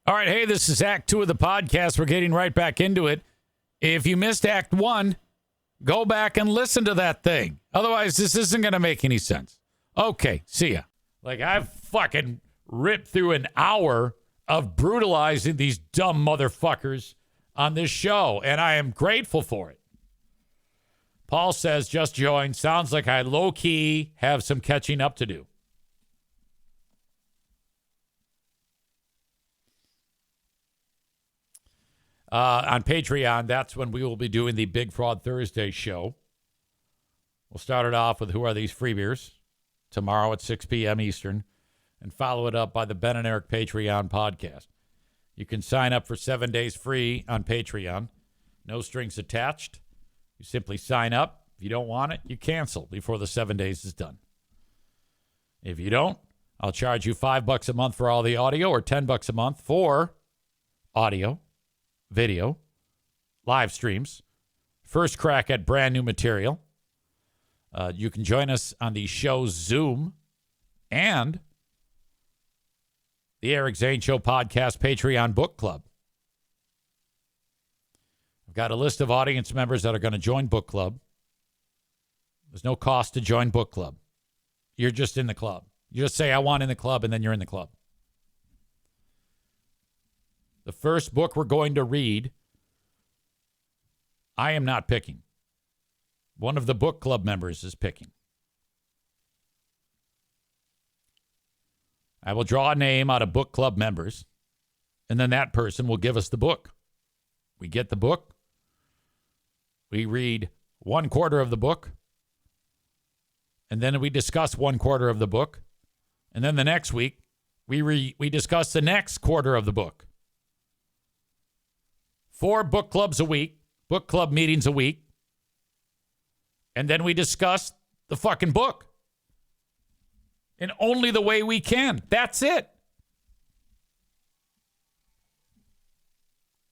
All right, hey, this is Act 2 of the podcast. We're getting right back into it. If you missed Act 1, go back and listen to that thing. Otherwise, this isn't going to make any sense. Okay, see ya. Like, I've fucking ripped through an hour of brutalizing these dumb motherfuckers on this show, and I am grateful for it. Paul says, just joined. Sounds like I low-key have some catching up to do. On Patreon, that's when we will be doing the Big Fraud Thursday show. We'll start it off with Who Are These Free Beers? Tomorrow at 6 p.m. Eastern, and follow it up by the Ben and Eric Patreon podcast. You can sign up for 7 days free on Patreon. No strings attached. You simply sign up. If you don't want it, you cancel before the 7 days is done. If you don't, I'll charge you $5 a month for all the audio or $10 a month for audio, video, live streams, first crack at brand new material. You can join us on the show's Zoom and the Eric Zane Show podcast Patreon book club. I've got a list of audience members that are going to join book club. There's no cost to join book club. You're just in the club. You just say, I want in the club, and then you're in the club. The first book we're going to read, I am not picking. One of the book club members is picking. I will draw a name out of book club members, and then that person will give us the book. We get the book. We read 1/4 of the book, and then we discuss 1/4 of the book, and then the next week we discuss the next quarter of the book. 4 book clubs a week, book club meetings a week. And then we discuss the fucking book. In only the way we can. That's it.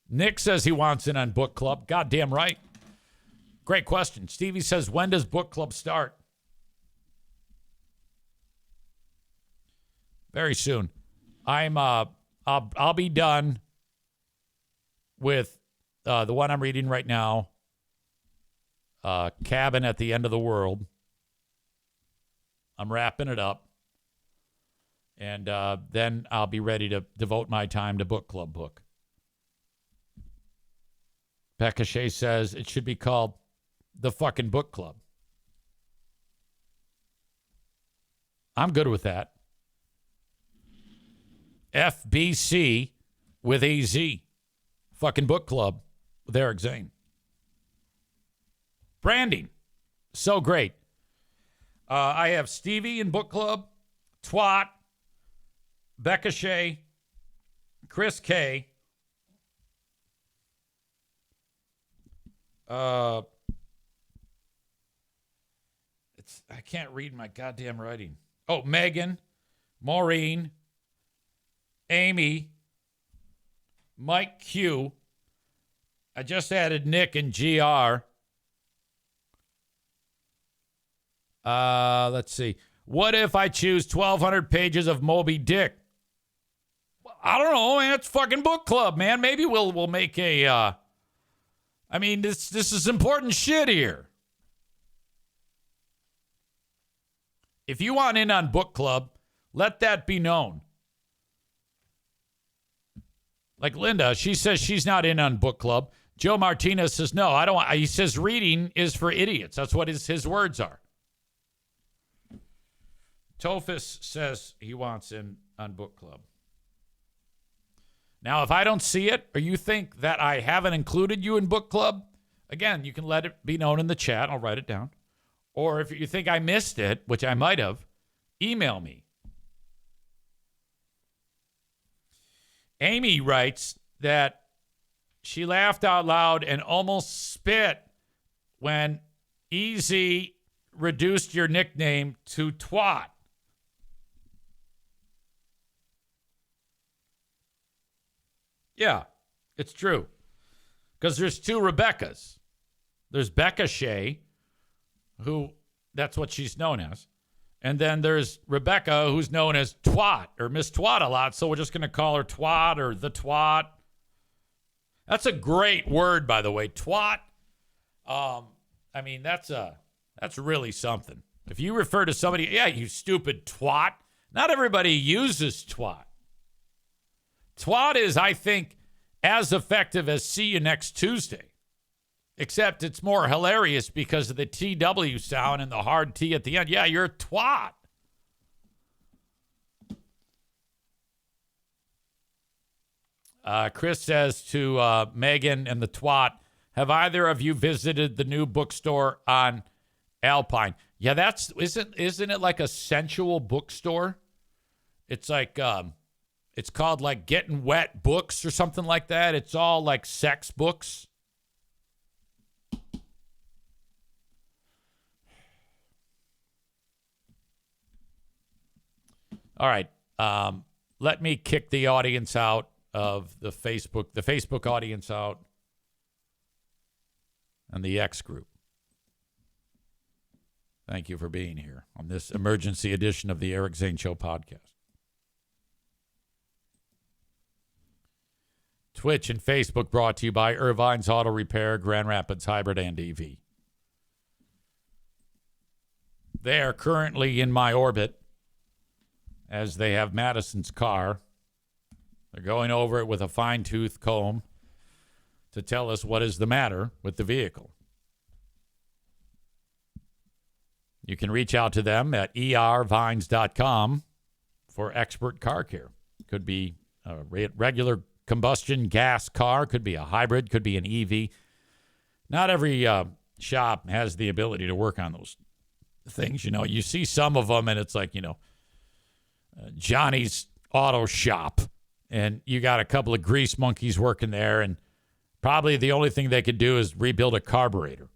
Nick says he wants in on book club. Goddamn right. Great question. Stevie says, when does book club start? Very soon. I'll be done with the one I'm reading right now. Cabin at the End of the World. I'm wrapping it up. And then I'll be ready to devote my time to book club book. Becca Shea says it should be called the fucking book club. I'm good with that. FBC with AZ. Fucking book club with Eric Zane. Branding. So great. I have Stevie in book club, Twat, Becca Shea, Chris K. I can't read my goddamn writing. Oh, Megan, Maureen, Amy, Mike Q. I just added Nick and GR. Let's see. What if I choose 1,200 pages of Moby Dick? I don't know, man. It's fucking book club, man. Maybe we'll make a. I mean, this is important shit here. If you want in on book club, let that be known. Like Linda, she says she's not in on book club. Joe Martinez says no. I don't want. He says reading is for idiots. That's what his words are. Tophus says he wants in on book club. Now, if I don't see it or you think that I haven't included you in book club, again, you can let it be known in the chat. I'll write it down. Or if you think I missed it, which I might have, email me. Amy writes that she laughed out loud and almost spit when EZ reduced your nickname to Twat. Yeah, it's true. Because there's 2 Rebeccas. There's Becca Shea, who, that's what she's known as. And then there's Rebecca, who's known as Twat or Miss Twat a lot. So we're just going to call her Twat or the Twat. That's a great word, by the way. Twat. I mean, that's really something. If you refer to somebody, yeah, you stupid twat. Not everybody uses twat. Twat is, I think, as effective as see you next Tuesday. Except it's more hilarious because of the TW sound and the hard T at the end. Yeah, you're a twat. Chris says to Megan and the twat, have either of you visited the new bookstore on Alpine? Yeah, isn't it like a sensual bookstore? It's like it's called like Getting Wet Books or something like that. It's all like sex books. All right. Let me kick the audience out of the Facebook audience out, and the X group. Thank you for being here on this emergency edition of the Eric Zane Show podcast. Twitch and Facebook brought to you by Irvine's Auto Repair, Grand Rapids Hybrid and EV. They are currently in my orbit as they have Madison's car. They're going over it with a fine-tooth comb to tell us what is the matter with the vehicle. You can reach out to them at ervines.com for expert car care. Could be a regular combustion gas car, could be a hybrid, could be an EV. Not every shop has the ability to work on those things. You know, you see some of them and it's like, Johnny's Auto Shop, and you got a couple of grease monkeys working there, and probably the only thing they could do is rebuild a carburetor.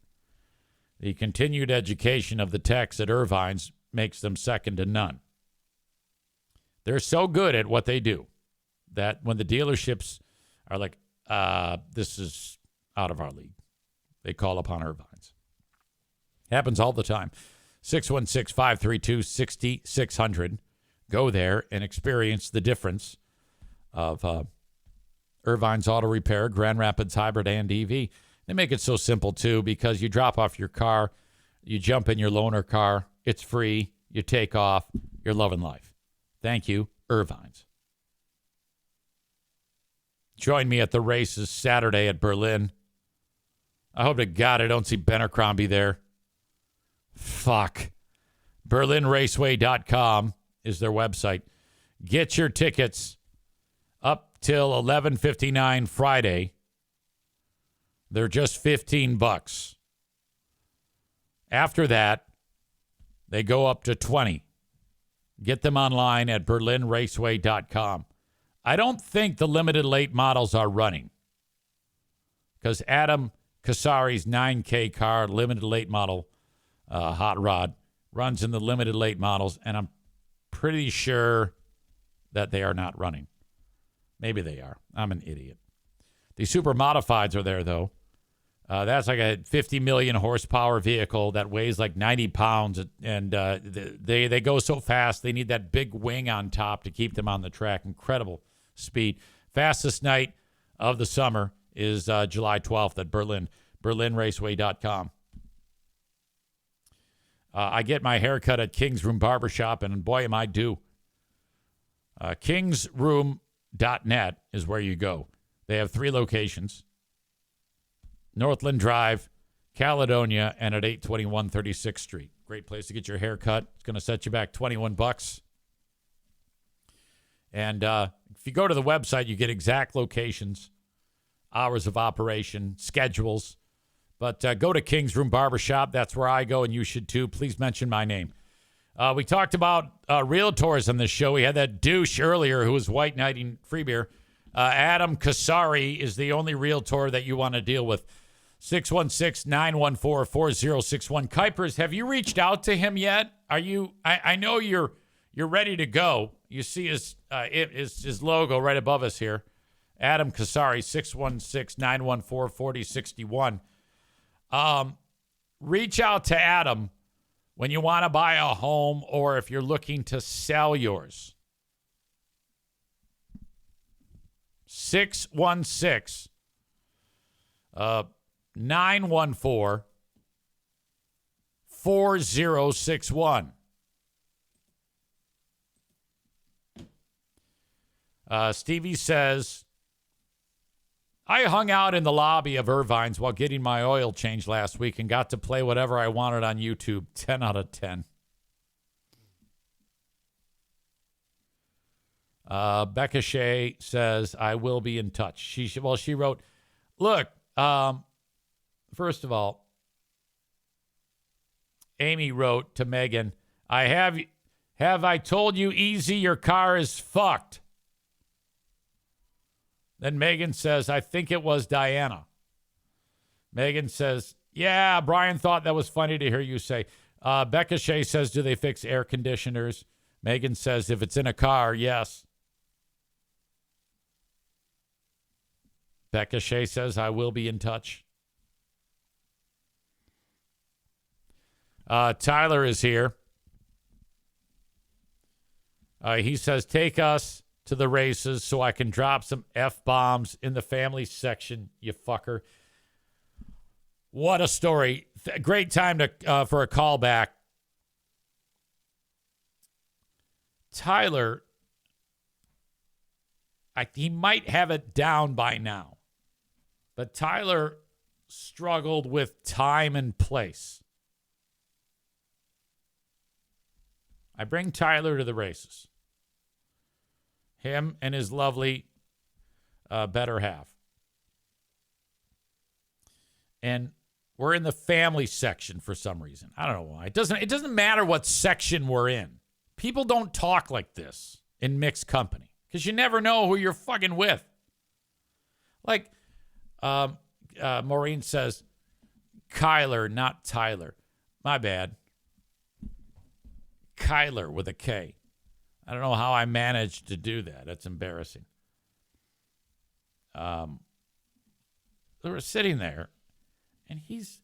The continued education of the techs at Irvine's makes them second to none. They're so good at what they do that when the dealerships are like, this is out of our league, they call upon Irvine's. Happens all the time. 616-532-6600. Go there and experience the difference of Irvine's Auto Repair, Grand Rapids Hybrid and EV. They make it so simple, too, because you drop off your car, you jump in your loaner car, it's free, you take off, you're loving life. Thank you, Irvine's. Join me at the races Saturday at Berlin. I hope to God I don't see Bennercrombie there. Fuck. BerlinRaceway.com is their website. Get your tickets up till 11:59 Friday. They're just $15. After that, they go up to $20. Get them online at BerlinRaceway.com. I don't think the limited late models are running because Adam Kasari's 9K car, limited late model hot rod, runs in the limited late models, and I'm pretty sure that they are not running. Maybe they are. I'm an idiot. The super modifieds are there, though. That's like a 50 million horsepower vehicle that weighs like 90 pounds, and they go so fast. They need that big wing on top to keep them on the track. Incredible speed. Fastest night of the summer is July 12th at Berlin. BerlinRaceway.com. I get my haircut at King's Room Barbershop, and boy, am I due. Kingsroom.net is where you go. They have 3 locations. Northland Drive, Caledonia, and at 821 36th Street. Great place to get your hair cut. It's going to set you back $21. And if you go to the website, you get exact locations, hours of operation, schedules. But go to King's Room Barbershop. That's where I go, and you should too. Please mention my name. We talked about realtors on this show. We had that douche earlier who was white knighting free beer. Adam Kasari is the only realtor that you want to deal with. 616-914-4061. Kuipers, have you reached out to him yet? Are you? I know you're ready to go. You see his logo right above us here. Adam Kasari, 616-914-4061. Reach out to Adam when you want to buy a home or if you're looking to sell yours. 616 914 4061. Stevie says, I hung out in the lobby of Irvine's while getting my oil changed last week and got to play whatever I wanted on YouTube. 10 out of 10. Becca Shea says, I will be in touch. She wrote, look, first of all, Amy wrote to Megan, have I told you easy, your car is fucked. Then Megan says, I think it was Diana. Megan says, yeah, Brian thought that was funny to hear you say. Becca Shea says, do they fix air conditioners? Megan says, if it's in a car, yes. Becca Shea says, I will be in touch. Tyler is here. He says, take us to the races so I can drop some F-bombs in the family section, you fucker. What a story. Great time for a callback. Tyler, he might have it down by now, but Tyler struggled with time and place. I bring Tyler to the races. Him and his lovely better half. And we're in the family section for some reason. I don't know why. It doesn't matter what section we're in. People don't talk like this in mixed company because you never know who you're fucking with. Like Maureen says, Kyler, not Tyler. My bad. Kyler with a K. I don't know how I managed to do that. That's embarrassing. They were sitting there, and he's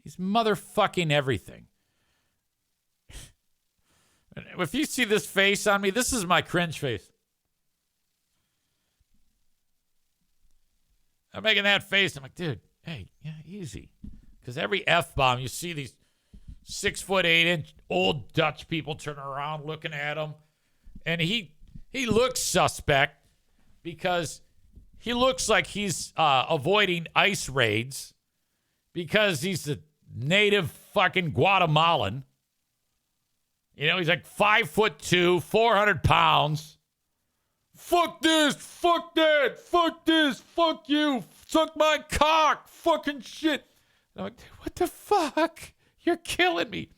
motherfucking everything. If you see this face on me, this is my cringe face. I'm making that face. I'm like, dude, hey, yeah, easy. Because every F-bomb, you see these 6'8" old Dutch people turning around looking at him. And he looks suspect because he looks like he's avoiding ICE raids because he's a native fucking Guatemalan. You know, he's like 5'2", 400 pounds. Fuck this, fuck that, fuck this, fuck you, suck my cock, fucking shit. And I'm like, what the fuck? You're killing me.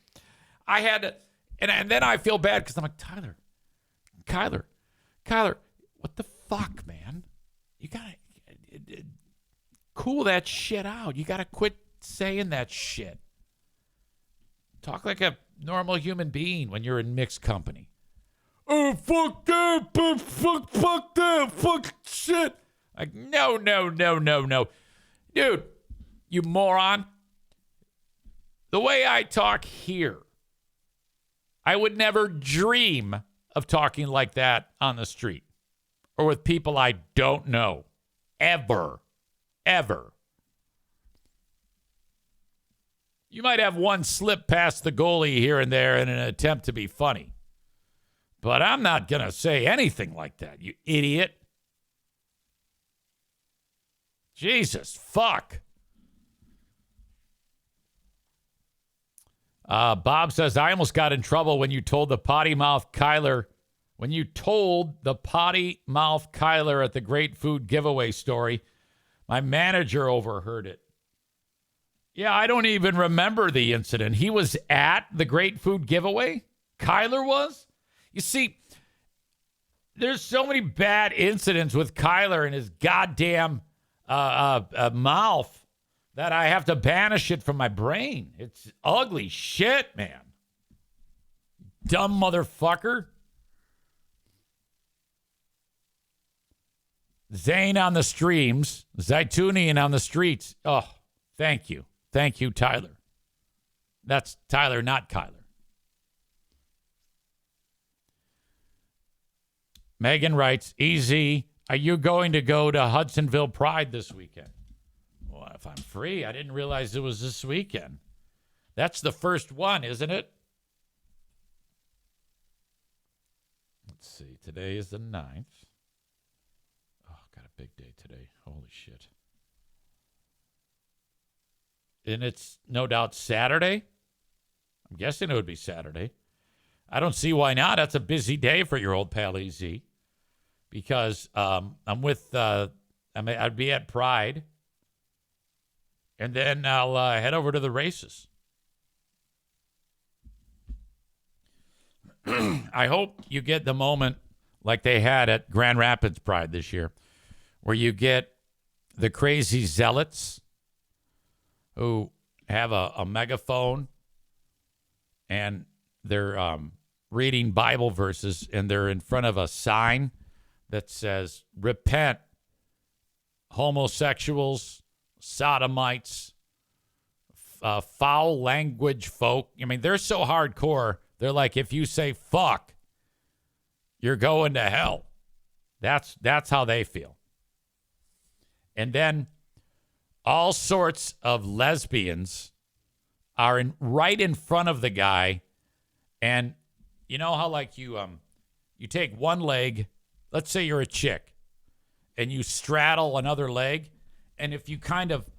I had to, and then I feel bad because I'm like, Kyler, what the fuck, man? You gotta cool that shit out. You gotta quit saying that shit. Talk like a normal human being when you're in mixed company. Oh, fuck that, fuck that, fuck shit. Like, no. Dude, you moron. The way I talk here, I would never dream of talking like that on the street or with people I don't know. Ever. You might have one slip past the goalie here and there in an attempt to be funny. But I'm not going to say anything like that, you idiot. Jesus, fuck. Bob says, I almost got in trouble when you told the potty mouth Kyler at the Great Food Giveaway story. My manager overheard it. Yeah, I don't even remember the incident. He was at the Great Food Giveaway? Kyler was? You see, there's so many bad incidents with Kyler and his goddamn mouth that I have to banish it from my brain. It's ugly shit, man. Dumb motherfucker. Zane on the streams. Zaitunian on the streets. Oh, thank you. Thank you, Tyler. That's Tyler, not Kyler. Megan writes, Easy, are you going to go to Hudsonville Pride this weekend? Well, if I'm free, I didn't realize it was this weekend. That's the first one, isn't it? Let's see. Today is the 9th. Oh, got a big day today. Holy shit. And it's no doubt Saturday. I'm guessing it would be Saturday. I don't see why not. That's a busy day for your old pal EZ. Because I'm with, I'd be at Pride. And then I'll head over to the races. I hope you get the moment like they had at Grand Rapids Pride this year, where you get the crazy zealots who have a megaphone and they're reading Bible verses, and they're in front of a sign that says, repent, homosexuals, sodomites, foul language folk. I mean, they're so hardcore. They're like, if you say fuck, you're going to hell. That's how they feel. And then all sorts of lesbians are right in front of the guy. And you know how like you take one leg, let's say you're a chick, and you straddle another leg, and if you kind of,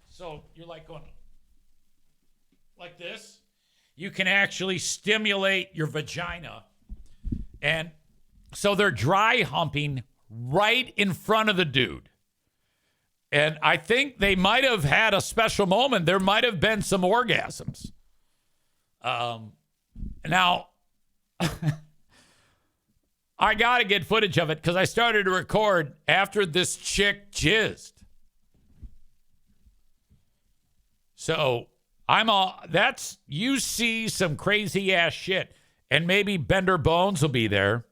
so you're like going like this, you can actually stimulate your vagina. And so they're dry humping right in front of the dude. And I think they might have had a special moment. There might have been some orgasms. Now, I got to get footage of it because I started to record after this chick jizzed. So you see some crazy ass shit. And maybe Bender Bones will be there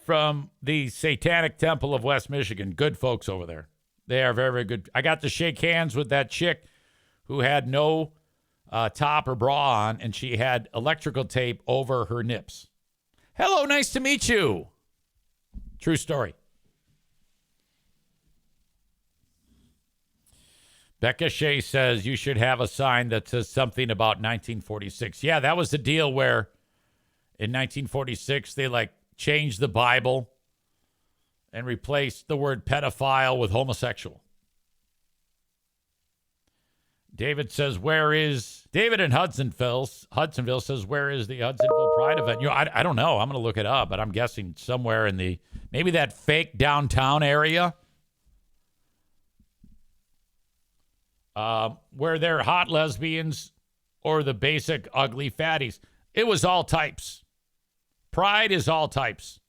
from the Satanic Temple of West Michigan. Good folks over there. They are very, very good. I got to shake hands with that chick who had no top or bra on, and she had electrical tape over her nips. Hello, nice to meet you. True story. Becca Shea says you should have a sign that says something about 1946. Yeah, that was the deal where in 1946 they like changed the Bible and replaced the word pedophile with homosexual. David says, David in Hudsonville says, where is the Hudsonville Pride event? I don't know. I'm going to look it up, but I'm guessing somewhere in maybe that fake downtown area. Where they're hot lesbians or the basic ugly fatties. It was all types. Pride is all types.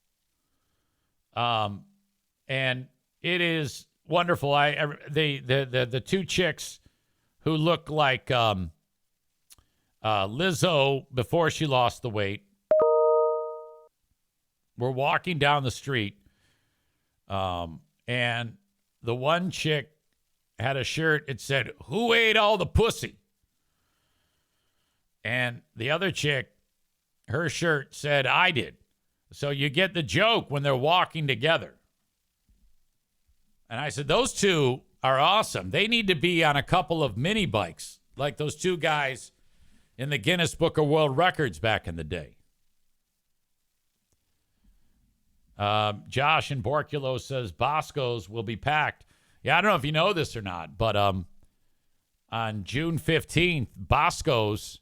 And it is wonderful. The two chicks who look like Lizzo before she lost the weight were walking down the street. And the one chick had a shirt. It said, "Who ate all the pussy?" And the other chick, her shirt said, "I did." So you get the joke when they're walking together. And I said, those two are awesome. They need to be on a couple of mini bikes, like those two guys in the Guinness Book of World Records back in the day. Josh in Borculo says Bosco's will be packed. Yeah, I don't know if you know this or not, but on June 15th, Bosco's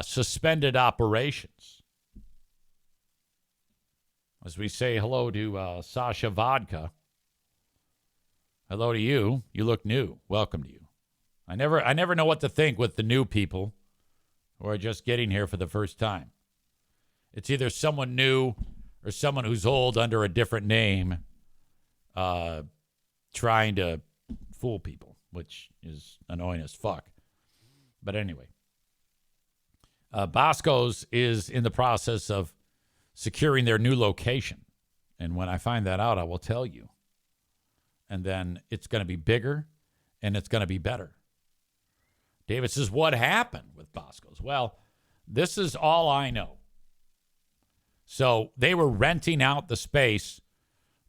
suspended operations. As we say hello to Sasha Vodka. Hello to you. You look new. Welcome to you. I never know what to think with the new people who are just getting here for the first time. It's either someone new or someone who's old under a different name trying to fool people, which is annoying as fuck. But anyway, Bosco's is in the process of securing their new location. And when I find that out, I will tell you. And then it's going to be bigger and it's going to be better. David says, what happened with Bosco's? Well, this is all I know. So they were renting out the space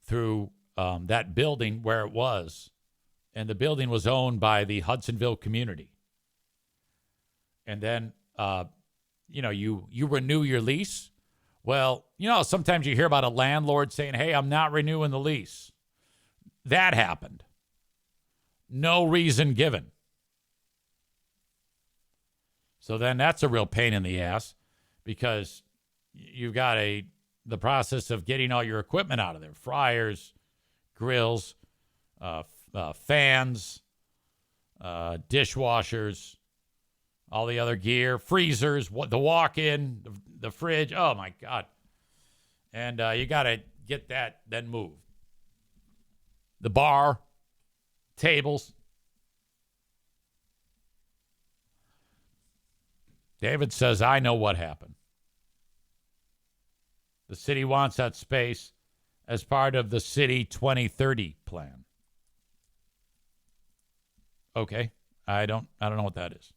through that building where it was. And the building was owned by the Hudsonville community. And then, you renew your lease. Well, sometimes you hear about a landlord saying, hey, I'm not renewing the lease. That happened. No reason given. So then that's a real pain in the ass because you've got the process of getting all your equipment out of there. Fryers, grills, fans, dishwashers, all the other gear, freezers, the walk-in, the fridge. Oh, my God. And you got to get that then moved. The bar, tables. David says, I know what happened. The city wants that space as part of the City 2030 plan. Okay. I don't know what that is.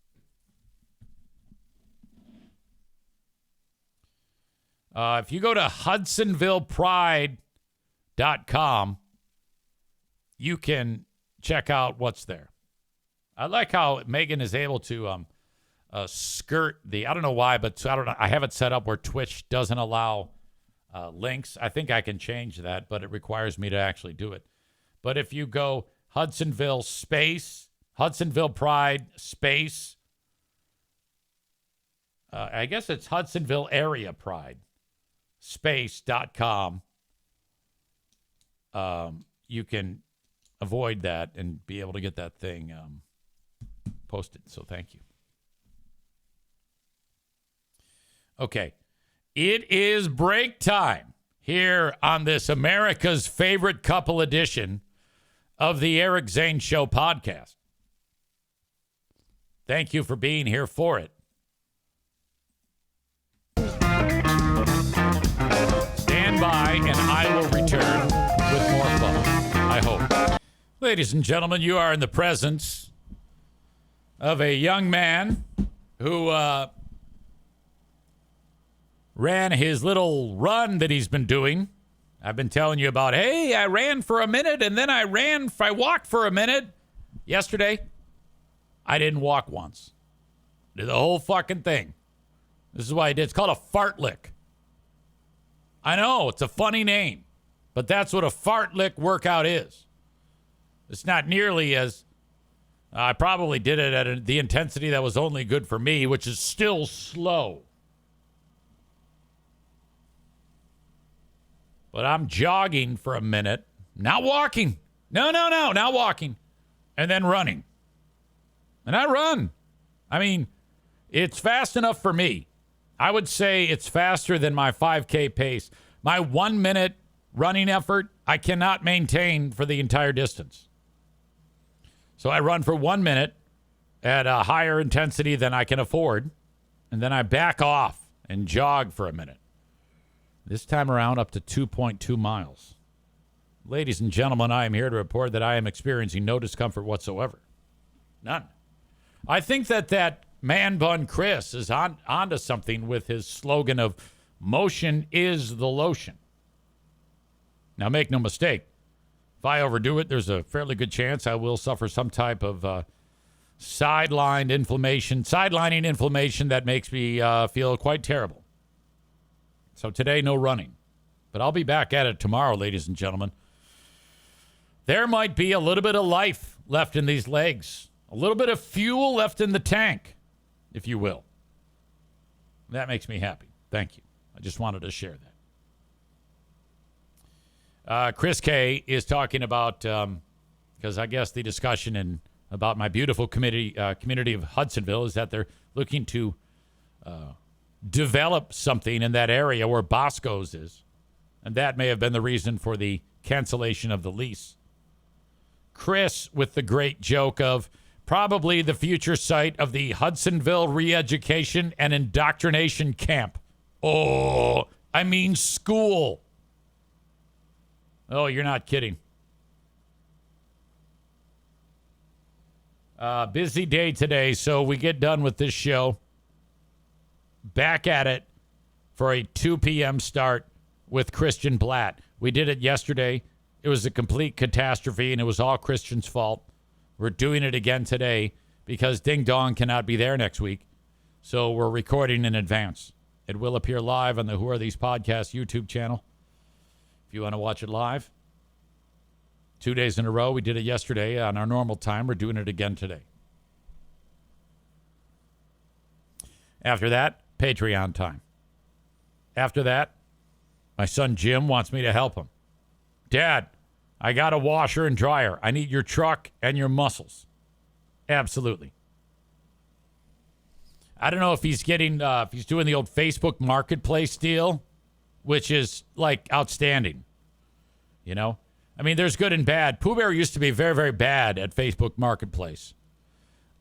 If you go to HudsonvillePride.com, you can check out what's there. I like how Megan is able to skirt the, I don't know why, but I have it set up where Twitch doesn't allow links. I think I can change that, but it requires me to actually do it. But if you go Hudsonville Pride space, I guess it's Hudsonville Area Pride space.com. You can avoid that and be able to get that thing posted. So thank you. Okay. It is break time here on this America's Favorite Couple edition of the Eric Zane Show podcast. Thank you for being here for it. Stand by and I will return with more fun, I hope. Ladies and gentlemen, you are in the presence of a young man who ran his little run that he's been doing. I've been telling you about, hey, I ran for a minute and then I walked for a minute. Yesterday, I didn't walk once. Did the whole fucking thing. This is what I did. It's called a fartlek. I know, it's a funny name, but that's what a fartlek workout is. It's not nearly as, I probably did it at the intensity that was only good for me, which is still slow. But I'm jogging for a minute, not walking. No, not walking. And then running. And I run. I mean, it's fast enough for me. I would say it's faster than my 5K pace. My 1 minute running effort, I cannot maintain for the entire distance. So I run for 1 minute at a higher intensity than I can afford. And then I back off and jog for a minute. This time around up to 2.2 miles. Ladies and gentlemen, I am here to report that I am experiencing no discomfort whatsoever. None. I think that man bun Chris is onto something with his slogan of motion is the lotion. Now, make no mistake. If I overdo it, there's a fairly good chance I will suffer some type of sidelining inflammation that makes me feel quite terrible. So today, no running. But I'll be back at it tomorrow, ladies and gentlemen. There might be a little bit of life left in these legs. A little bit of fuel left in the tank, if you will. That makes me happy. Thank you. I just wanted to share that. Chris K is talking about, because I guess the discussion about my beautiful community of Hudsonville is that they're looking to develop something in that area where Bosco's is. And that may have been the reason for the cancellation of the lease. Chris with the great joke of probably the future site of the Hudsonville Re-Education and Indoctrination Camp. Oh, I mean school. Oh, you're not kidding. Busy day today, so we get done with this show. Back at it for a 2 p.m. start with Christian Blatt. We did it yesterday. It was a complete catastrophe, and it was all Christian's fault. We're doing it again today because Ding Dong cannot be there next week. So we're recording in advance. It will appear live on the Who Are These Podcasts YouTube channel if you want to watch it live. 2 days in a row. We did it yesterday on our normal time. We're doing it again today. After that, Patreon time. After that, my son Jim wants me to help him. Dad, I got a washer and dryer. I need your truck and your muscles. Absolutely. I don't know if he's getting, if he's doing the old Facebook Marketplace deal, which is like outstanding. You know? I mean, there's good and bad. Pooh Bear used to be very, very bad at Facebook Marketplace.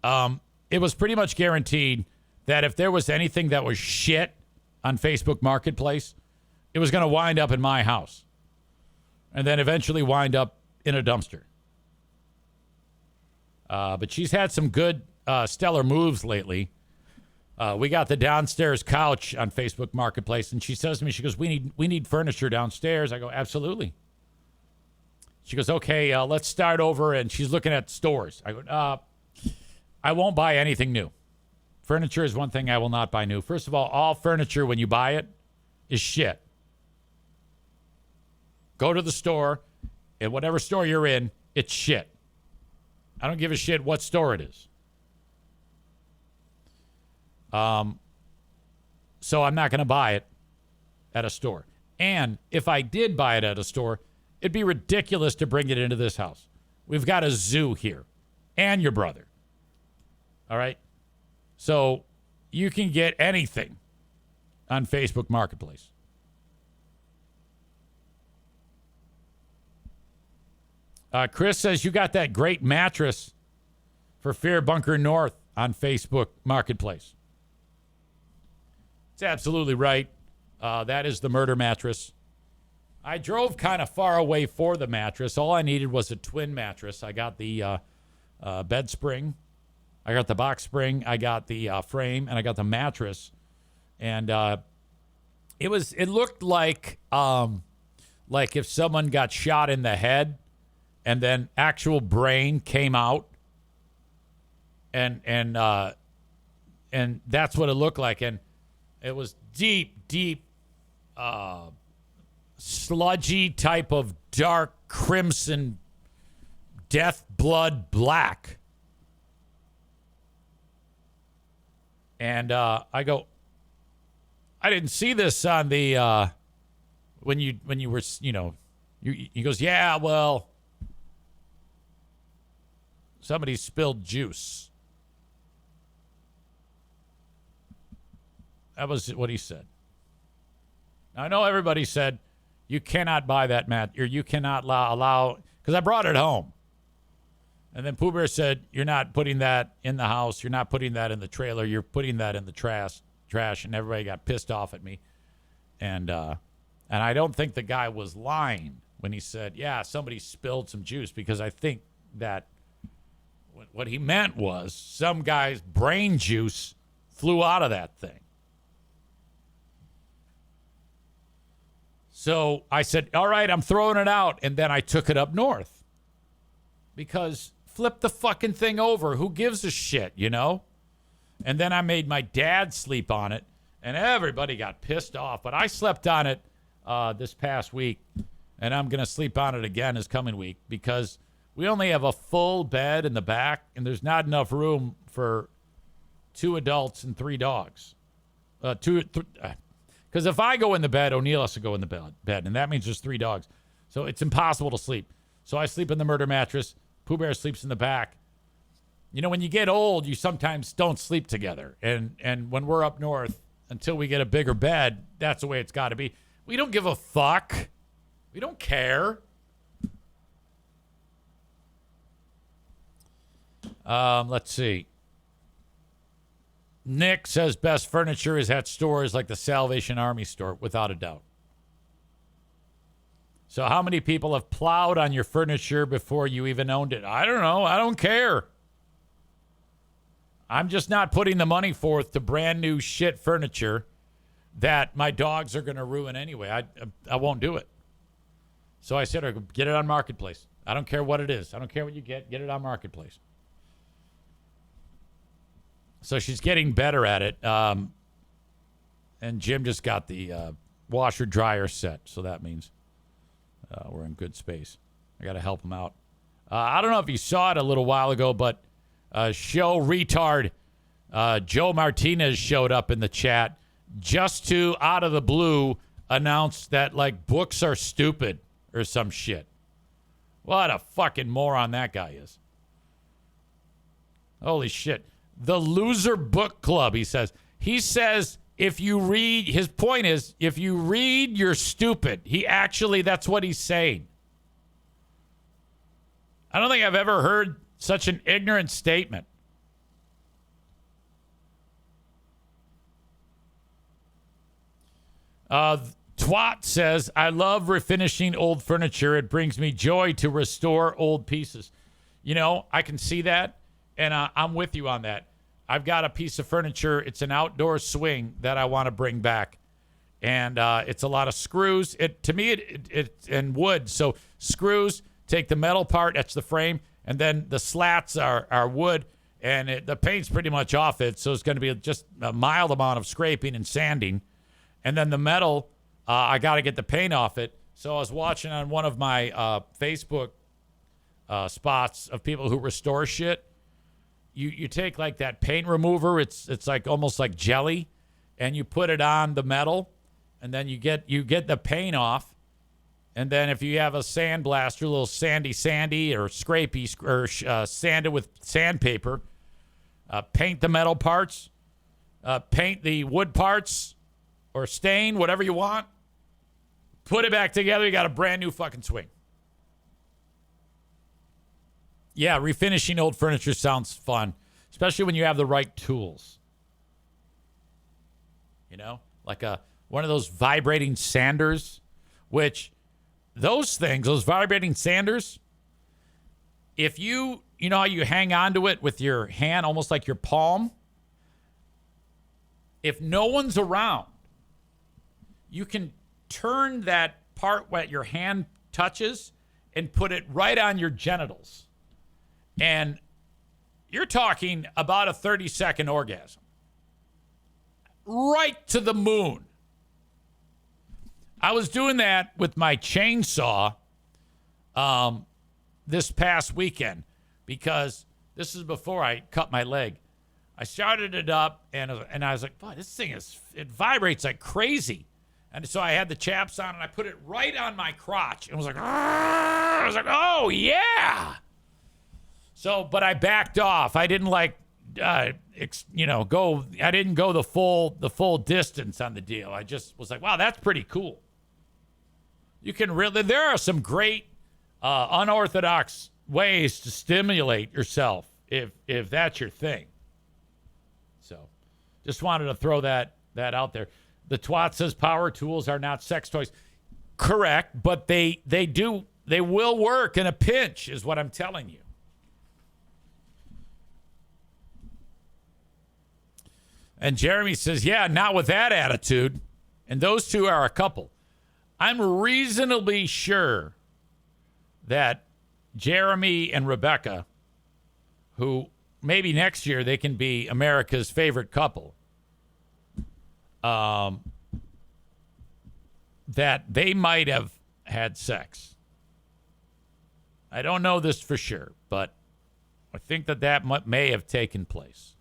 It was pretty much guaranteed that if there was anything that was shit on Facebook Marketplace, it was going to wind up in my house and then eventually wind up in a dumpster. But she's had some good, stellar moves lately. We got the downstairs couch on Facebook Marketplace, and she says to me, she goes, we need furniture downstairs. I go, absolutely. She goes, okay, let's start over. And she's looking at stores. I go, I won't buy anything new. Furniture is one thing I will not buy new. First of all furniture, when you buy it, is shit. Go to the store, and whatever store you're in, it's shit. I don't give a shit what store it is. So I'm not going to buy it at a store. And if I did buy it at a store, it'd be ridiculous to bring it into this house. We've got a zoo here. And your brother. All right? So you can get anything on Facebook Marketplace. Chris says you got that great mattress for Fear Bunker North on Facebook Marketplace. It's absolutely right. That is the murder mattress. I drove kind of far away for the mattress. All I needed was a twin mattress. I got the bed spring. I got the box spring. I got the frame, and I got the mattress. And it looked like if someone got shot in the head, and then actual brain came out, and that's what it looked like. And it was deep, sludgy type of dark crimson, death blood black. And I go, I didn't see this on the when you were, he goes, yeah, well, somebody spilled juice. That was what he said. Now, I know everybody said you cannot buy that mat, or you cannot allow, because I brought it home. And then Pooh Bear said, you're not putting that in the house. You're not putting that in the trailer. You're putting that in the trash. And everybody got pissed off at me. And I don't think the guy was lying when he said, yeah, somebody spilled some juice, because I think that what he meant was some guy's brain juice flew out of that thing. So I said, all right, I'm throwing it out. And then I took it up north. Because flip the fucking thing over. Who gives a shit, you know? And then I made my dad sleep on it. And everybody got pissed off. But I slept on it this past week. And I'm going to sleep on it again this coming week. Because we only have a full bed in the back. And there's not enough room for 2 adults and 3 dogs. Because if I go in the bed, O'Neill has to go in the bed. And that means there's 3 dogs. So it's impossible to sleep. So I sleep in the murder mattress. Pooh Bear sleeps in the back. You know, when you get old, you sometimes don't sleep together. And when we're up north, until we get a bigger bed, that's the way it's got to be. We don't give a fuck. We don't care. Let's see. Nick says best furniture is at stores like the Salvation Army store, without a doubt. So how many people have plowed on your furniture before you even owned it? I don't know. I don't care. I'm just not putting the money forth to brand new shit furniture that my dogs are going to ruin anyway. I won't do it. So I said, get it on Marketplace. I don't care what it is. I don't care what you get. Get it on Marketplace. So she's getting better at it. And Jim just got the washer dryer set. So that means we're in good space. I got to help him out. I don't know if you saw it a little while ago, but show retard Joe Martinez showed up in the chat just to, out of the blue, announce that, like, books are stupid or some shit. What a fucking moron that guy is. Holy shit. The Loser Book Club, he says. He says if you read, his point is, if you read, you're stupid. That's what he's saying. I don't think I've ever heard such an ignorant statement. Twat says, I love refinishing old furniture. It brings me joy to restore old pieces. You know, I can see that, and I'm with you on that. I've got a piece of furniture. It's an outdoor swing that I want to bring back. And it's a lot of screws. To me, it's in wood. So screws, take the metal part, that's the frame, and then the slats are wood, and the paint's pretty much off it. So it's going to be just a mild amount of scraping and sanding. And then the metal, I got to get the paint off it. So I was watching on one of my Facebook spots of people who restore shit. You take like that paint remover, it's like almost like jelly, and you put it on the metal, and then you get the paint off, and then if you have a sandblaster, a little sandy or scrapey or sanded with sandpaper, paint the metal parts, paint the wood parts, or stain whatever you want, put it back together. You got a brand new fucking swing. Yeah, refinishing old furniture sounds fun, especially when you have the right tools. You know, like one of those vibrating sanders, which those vibrating sanders, if you know how you hang on to it with your hand, almost like your palm, if no one's around, you can turn that part where your hand touches and put it right on your genitals. And you're talking about a 30-second orgasm. Right to the moon. I was doing that with my chainsaw this past weekend because this is before I cut my leg. I started it up, and I was like, boy, this thing it vibrates like crazy. And so I had the chaps on, and I put it right on my crotch. And I was like, oh, yeah. So, but I backed off. I didn't go. I didn't go the full distance on the deal. I just was like, wow, that's pretty cool. There are some great unorthodox ways to stimulate yourself if that's your thing. So, just wanted to throw that out there. The twat says power tools are not sex toys. Correct, but they will work in a pinch, is what I'm telling you. And Jeremy says, yeah, not with that attitude. And those two are a couple. I'm reasonably sure that Jeremy and Rebecca, who maybe next year they can be America's favorite couple, that they might have had sex. I don't know this for sure, but I think that may have taken place.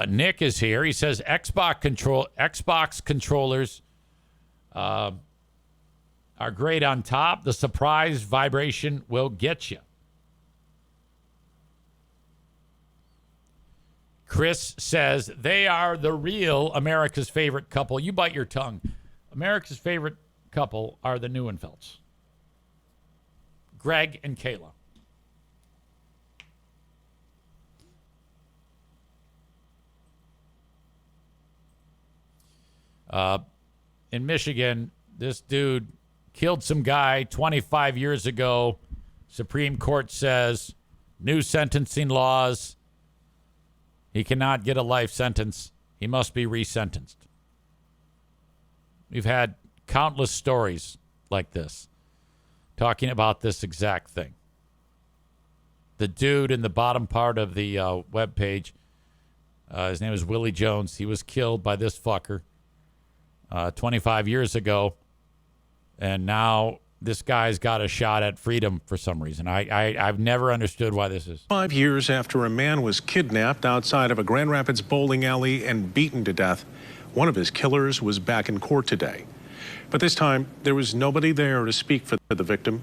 Nick is here. He says Xbox controllers are great on top. The surprise vibration will get you. Chris says they are the real America's favorite couple. You bite your tongue. America's favorite couple are the Neuenfelds. Greg and Kayla. In Michigan, this dude killed some guy 25 years ago. Supreme Court says new sentencing laws. He cannot get a life sentence. He must be resentenced. We've had countless stories like this talking about this exact thing. The dude in the bottom part of the webpage, his name is Willie Jones. He was killed by this fucker 25 years ago. And now this guy's got a shot at freedom for some reason. I've never understood why this is. 5 years after a man was kidnapped outside of a Grand Rapids bowling alley and beaten to death, one of his killers was back in court today. But this time, there was nobody there to speak for the victim.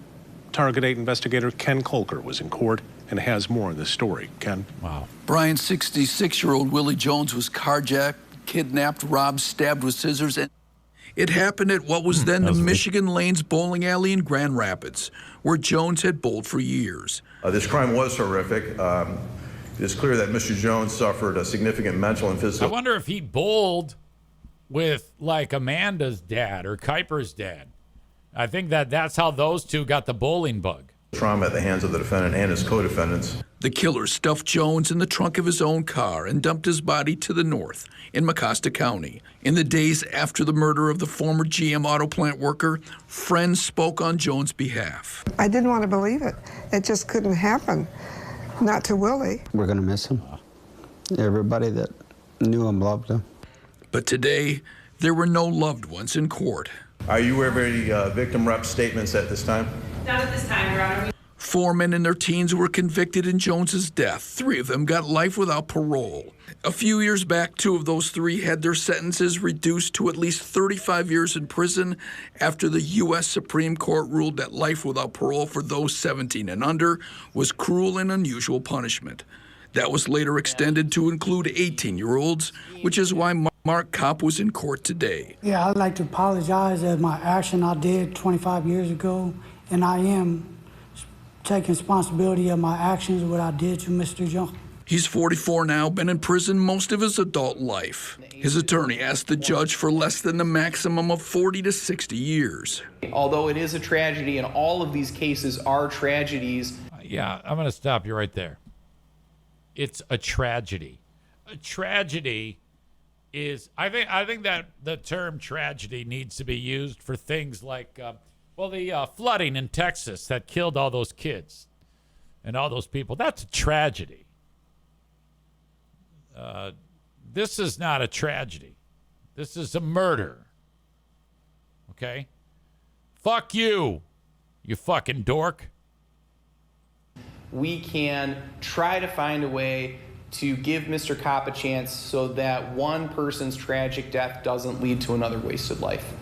Target 8 investigator Ken Kolker was in court and has more on this story. Ken? Wow. Brian, 66-year-old Willie Jones was carjacked, kidnapped, robbed, stabbed with scissors, and it happened at what was then the Michigan Lanes bowling alley in Grand Rapids, where Jones had bowled for years. This crime was horrific. It's clear that Mr. Jones suffered a significant mental and physical. I wonder if he bowled with like Amanda's dad or Kuiper's dad. I think that's how those two got the bowling bug. Trauma at the hands of the defendant and his co-defendants. The killer stuffed Jones in the trunk of his own car and dumped his body to the north in Mecosta County. In the days after the murder of the former GM auto plant worker, friends spoke on Jones' behalf. I didn't want to believe it. It just couldn't happen. Not to Willie. We're going to miss him. Everybody that knew him loved him. But today, there were no loved ones in court. Are you aware of any victim rep statements at this time? Not at this time, Your Honor. 4 men in their teens were convicted in Jones's death. 3 of them got life without parole. A few years back, 2 of those 3 had their sentences reduced to at least 35 years in prison after the U.S. Supreme Court ruled that life without parole for those 17 and under was cruel and unusual punishment. That was later extended to include 18-year-olds, which is why Mark Kopp was in court today. Yeah, I'd like to apologize for my action I did 25 years ago, and I am taking responsibility of my actions, what I did to Mr. Jones. He's 44 now, been in prison most of his adult life. His attorney asked the judge for less than the maximum of 40 to 60 years. Although it is a tragedy, and all of these cases are tragedies. Yeah, I'm going to stop you right there. It's a tragedy. A tragedy is, I think that the term tragedy needs to be used for things like, the flooding in Texas that killed all those kids and all those people. That's a tragedy. This is not a tragedy. This is a murder. Okay? Fuck you, you fucking dork. We can try to find a way to give Mr. Kopp a chance so that one person's tragic death doesn't lead to another wasted life.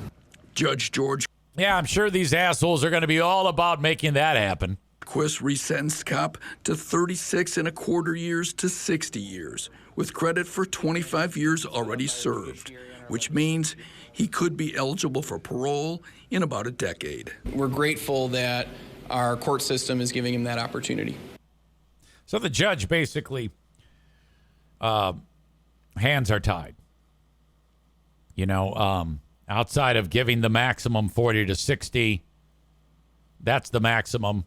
Judge George. Yeah, I'm sure these assholes are going to be all about making that happen. Quist resentenced Kopp to 36 and a quarter years to 60 years, with credit for 25 years already served, which means he could be eligible for parole in about a decade. We're grateful that our court system is giving him that opportunity. So the judge basically, hands are tied. Outside of giving the maximum 40 to 60, that's the maximum.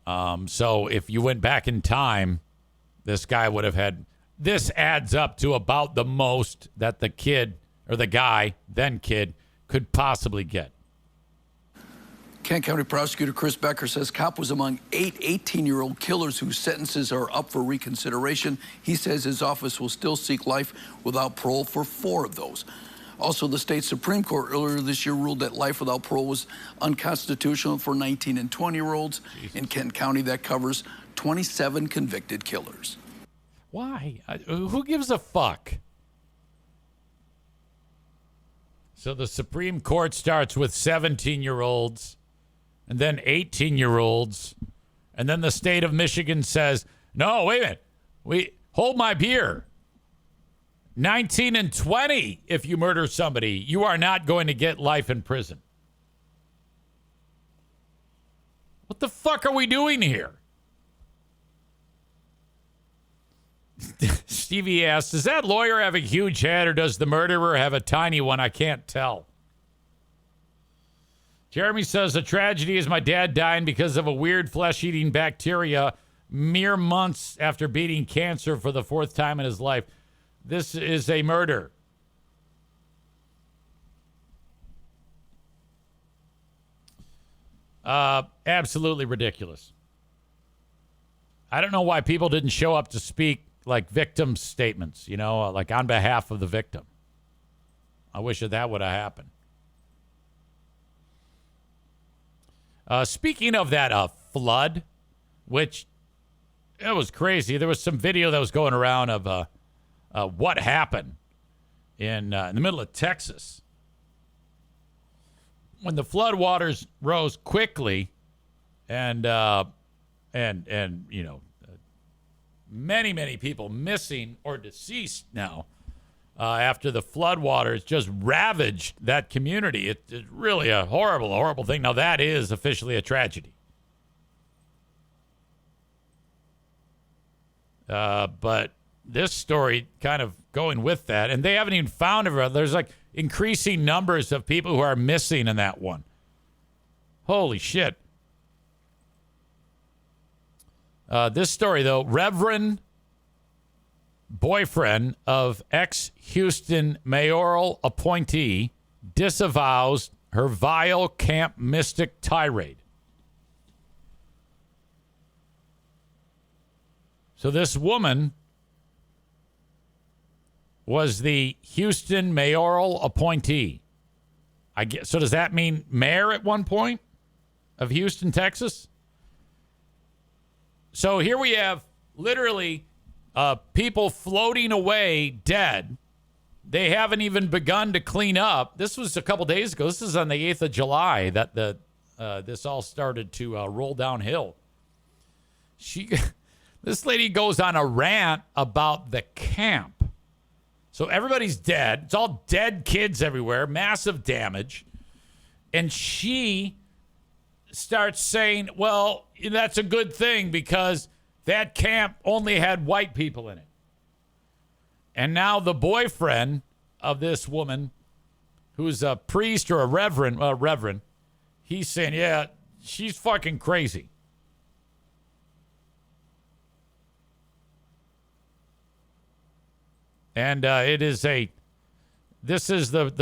So if you went back in time, this guy would have had, this adds up to about the most that the kid, or the guy, then kid, could possibly get. Kent County Prosecutor Chris Becker says Kopp was among 8 18-year-old killers whose sentences are up for reconsideration. He says his office will still seek life without parole for 4 of those. Also, the state Supreme Court earlier this year ruled that life without parole was unconstitutional for 19 and 20-year-olds. In Kent County, that covers 27 convicted killers. Why? Who gives a fuck? So the Supreme Court starts with 17-year-olds and then 18-year-olds. And then the state of Michigan says, no, wait a minute. Hold my beer. 19 and 20, if you murder somebody, you are not going to get life in prison. What the fuck are we doing here? Stevie asks, does that lawyer have a huge head or does the murderer have a tiny one? I can't tell. Jeremy says, the tragedy is my dad dying because of a weird flesh-eating bacteria mere months after beating cancer for the fourth time in his life. This is a murder. Absolutely ridiculous. I don't know why people didn't show up to speak like victim statements, like on behalf of the victim. I wish that would have happened. Speaking of that flood, which it was crazy. There was some video that was going around of what happened in the middle of Texas when the flood waters rose quickly, and many people missing or deceased now after the floodwaters just ravaged that community. It's really a horrible thing. Now, that is officially a tragedy. But this story kind of going with that, and they haven't even found everyone. There's like increasing numbers of people who are missing in that one. Holy shit. This story, though, Reverend boyfriend of ex-Houston mayoral appointee disavows her vile Camp Mystic tirade. So this woman was the Houston mayoral appointee. So does that mean mayor at one point of Houston, Texas? So here we have literally people floating away dead. They haven't even begun to clean up. This was a couple days ago. This is on the 8th of July that this all started to roll downhill. This lady goes on a rant about the camp. So everybody's dead. It's all dead kids everywhere, massive damage. And she starts saying, well, that's a good thing because that camp only had white people in it. And now the boyfriend of this woman, who's a priest or a reverend, he's saying, yeah, she's fucking crazy. And the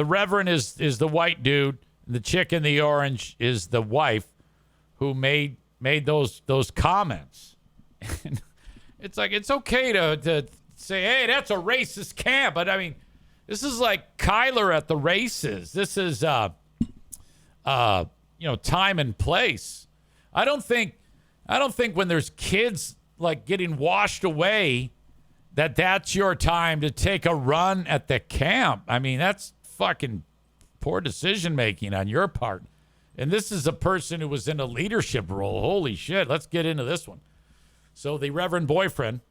reverend is the white dude. The chick in the orange is the wife who made those comments. And it's like, it's okay to say, hey, that's a racist camp. But I mean, this is like Kayla at the races. This is, time and place. I don't think when there's kids like getting washed away that's your time to take a run at the camp. I mean, that's fucking poor decision making on your part. And this is a person who was in a leadership role. Holy shit. Let's get into this one. So the reverend boyfriend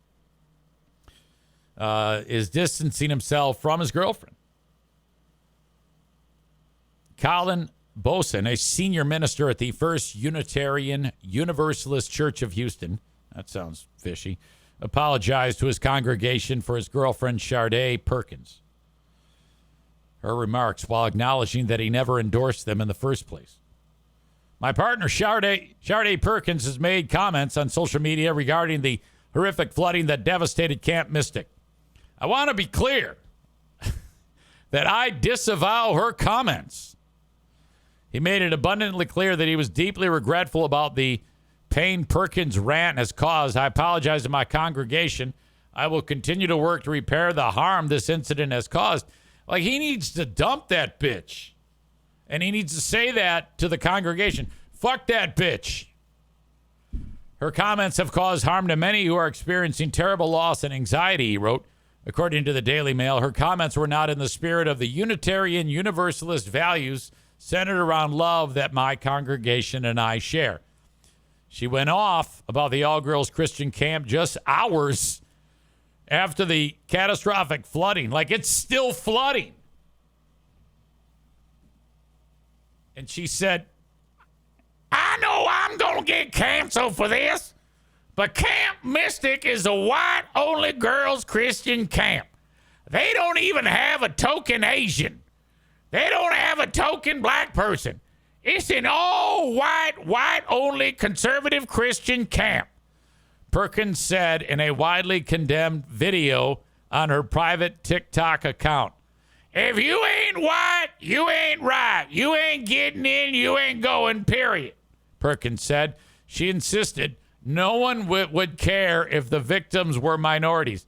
is distancing himself from his girlfriend. Colin Boson, a senior minister at the First Unitarian Universalist Church of Houston, that sounds fishy, apologized to his congregation for his girlfriend, Sharday Perkins. Her remarks, while acknowledging that he never endorsed them in the first place. My partner, Sharday Perkins, has made comments on social media regarding the horrific flooding that devastated Camp Mystic. I want to be clear that I disavow her comments. He made it abundantly clear that he was deeply regretful about the pain Perkins' rant has caused. I apologize to my congregation. I will continue to work to repair the harm this incident has caused. Like, he needs to dump that bitch. And he needs to say that to the congregation. Fuck that bitch. Her comments have caused harm to many who are experiencing terrible loss and anxiety, he wrote. According to the Daily Mail, her comments were not in the spirit of the Unitarian Universalist values centered around love that my congregation and I share. She went off about the all-girls Christian camp just hours after the catastrophic flooding. Like, it's still flooding. And she said, I know I'm going to get canceled for this, but Camp Mystic is a white-only girls Christian camp. They don't even have a token Asian. They don't have a token black person. It's an all-white, white-only conservative Christian camp. Perkins said in a widely condemned video on her private TikTok account. If you ain't white, you ain't right. You ain't getting in, you ain't going, period. Perkins said. She insisted no one would care if the victims were minorities.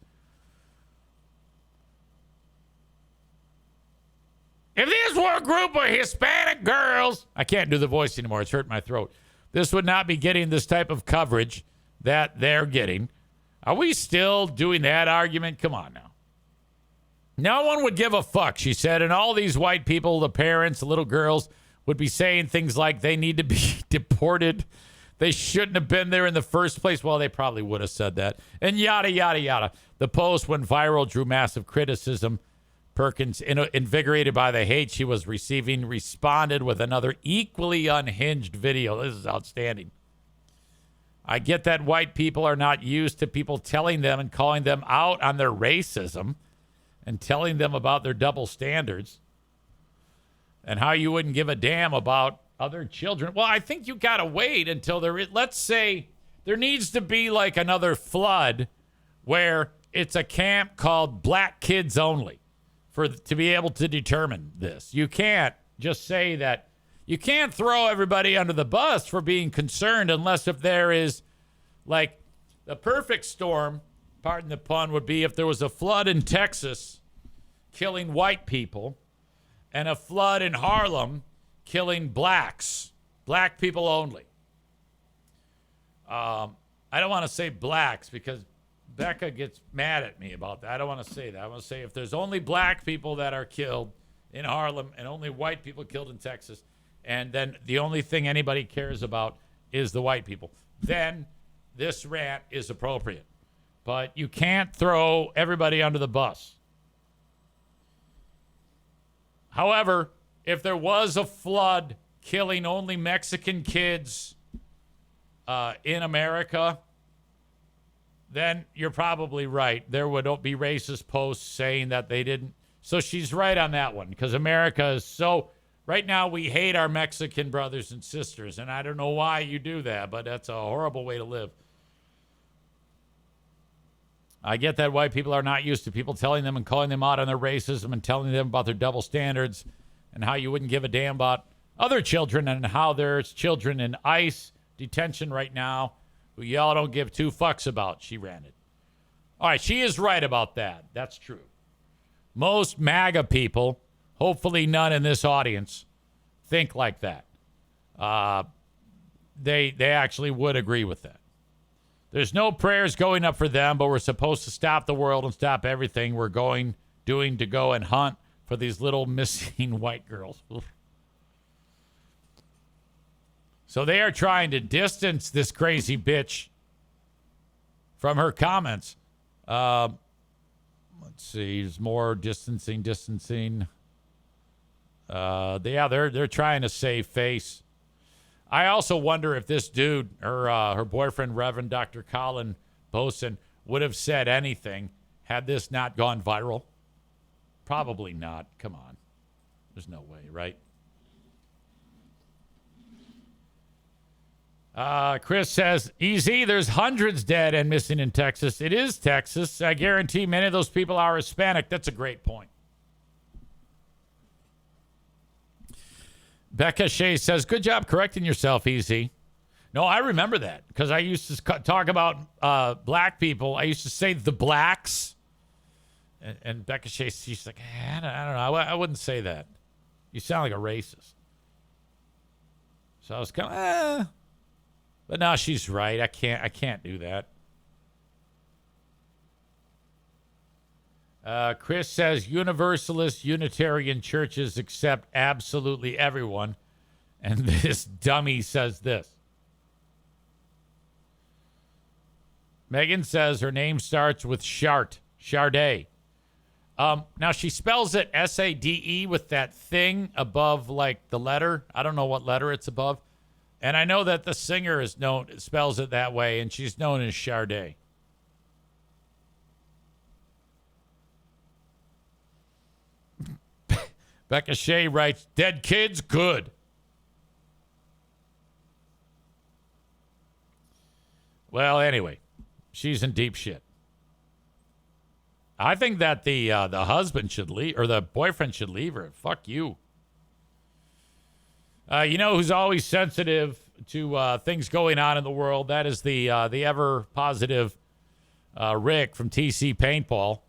If this were a group of Hispanic girls, I can't do the voice anymore. It's hurting my throat. This would not be getting this type of coverage that they're getting. Are we still doing that argument? Come on now. No one would give a fuck, she said. And all these white people, the parents, the little girls, would be saying things like they need to be deported. They shouldn't have been there in the first place. Well, they probably would have said that. And yada, yada, yada. The post went viral, drew massive criticism. Perkins, invigorated by the hate she was receiving, responded with another equally unhinged video. This is outstanding. I get that white people are not used to people telling them and calling them out on their racism and telling them about their double standards and how you wouldn't give a damn about other children. Well, I think you got to wait until let's say there needs to be like another flood where it's a camp called Black Kids Only. To be able to determine this. You can't just say that. You can't throw everybody under the bus for being concerned unless if there is, like, the perfect storm, pardon the pun, would be if there was a flood in Texas killing white people and a flood in Harlem killing blacks. Black people only. I don't want to say blacks because Becca gets mad at me about that. I don't want to say that. I want to say if there's only black people that are killed in Harlem and only white people killed in Texas, and then the only thing anybody cares about is the white people, then this rant is appropriate. But you can't throw everybody under the bus. However, if there was a flood killing only Mexican kids in America, then you're probably right. There would be racist posts saying that they didn't. So she's right on that one because America is so. Right now, we hate our Mexican brothers and sisters, and I don't know why you do that, but that's a horrible way to live. I get that white people are not used to people telling them and calling them out on their racism and telling them about their double standards and how you wouldn't give a damn about other children and how there's children in ICE detention right now who y'all don't give two fucks about, she ranted. All right, she is right about that. That's true. Most MAGA people, hopefully none in this audience, think like that. They actually would agree with that. There's no prayers going up for them, but we're supposed to stop the world and stop everything we're doing to go and hunt for these little missing white girls. Oof. So they are trying to distance this crazy bitch from her comments. Let's see. There's more distancing. They're trying to save face. I also wonder if this dude, her boyfriend, Reverend Dr. Colin Boson, would have said anything had this not gone viral. Probably not. Come on. There's no way, right? Chris says, easy, there's hundreds dead and missing in Texas. It is Texas. I guarantee many of those people are Hispanic. That's a great point. Becca Shea says, good job correcting yourself, Easy. No, I remember that because I used to talk about black people. I used to say the blacks. And Becca Shea, she's like, I don't know. I wouldn't say that. You sound like a racist. So I was kind of, But no, she's right. I can't do that. Chris says Universalist Unitarian churches accept absolutely everyone. And this dummy says this. Megan says her name starts with Charday. Now she spells it S-A-D-E with that thing above like the letter. I don't know what letter it's above. And I know that the singer spells it that way, and she's known as Charday. Becca Shea writes, dead kids, good. Well, anyway, She's in deep shit. I think that the husband should leave, or the boyfriend should leave her. Fuck you. You know who's always sensitive to things going on in the world? That is the ever positive Rick from TC Paintball.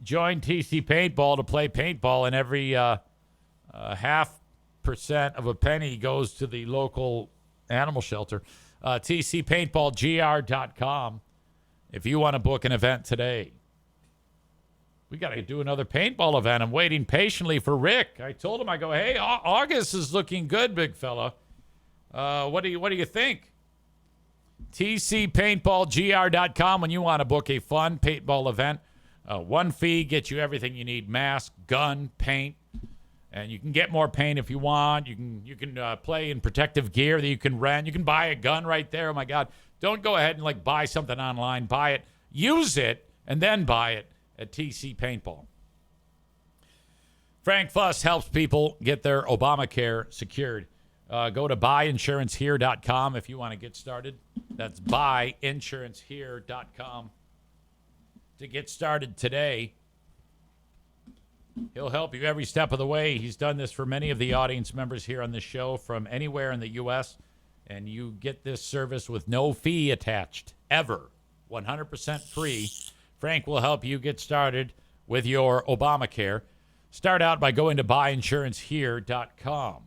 Join TC Paintball to play paintball, and every 0.5% of a penny goes to the local animal shelter. TCPaintballGR.com if you want to book an event today. We got to do another paintball event. I'm waiting patiently for Rick. I told him, I go, hey, August is looking good, big fella. What do you think? TCPaintballGR.com when you want to book a fun paintball event. One fee gets you everything you need: mask, gun, paint, and you can get more paint if you want. You can play in protective gear that you can rent. You can buy a gun right there. Oh my God! Don't go ahead and buy something online. Buy it, use it, and then buy it at TC Paintball. Frank Fuss helps people get their Obamacare secured. Go to buyinsurancehere.com if you want to get started. That's buyinsurancehere.com to get started today. He'll help you every step of the way. He's done this for many of the audience members here on the show from anywhere in the U.S., and you get this service with no fee attached, ever. 100% free. Frank will help you get started with your Obamacare. Start out by going to buyinsurancehere.com.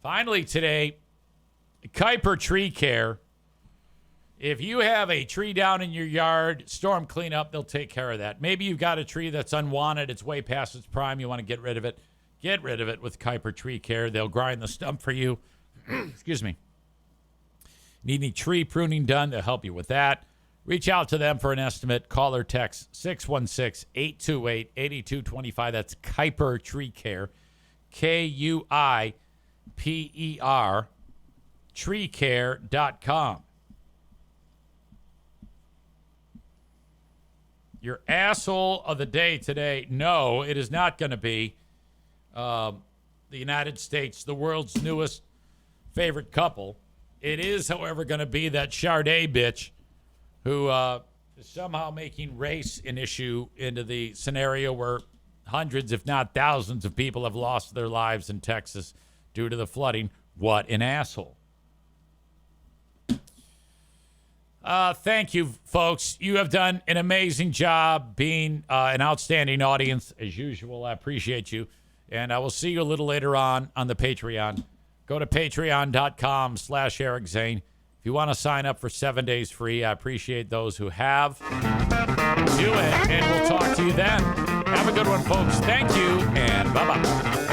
Finally today, Kuiper Tree Care. If you have a tree down in your yard, storm cleanup, they'll take care of that. Maybe you've got a tree that's unwanted. It's way past its prime. You want to get rid of it. Get rid of it with Kuiper Tree Care. They'll grind the stump for you. Excuse me. Need any tree pruning done? They'll help you with that. Reach out to them for an estimate. Call or text 616-828-8225. That's Kuiper Tree Care. Kuiper, treecare.com. Your asshole of the day today. No, it is not going to be the United States, the world's newest favorite couple. It is, however, going to be that Sade bitch who is somehow making race an issue into the scenario where hundreds, if not thousands, of people have lost their lives in Texas due to the flooding. What an asshole. Thank you, folks. You have done an amazing job being an outstanding audience, as usual. I appreciate you. And I will see you a little later on the Patreon. Go to patreon.com/Eric Zane. If you want to sign up for 7 days free, I appreciate those who have. Do it, and we'll talk to you then. Have a good one, folks. Thank you, and bye-bye.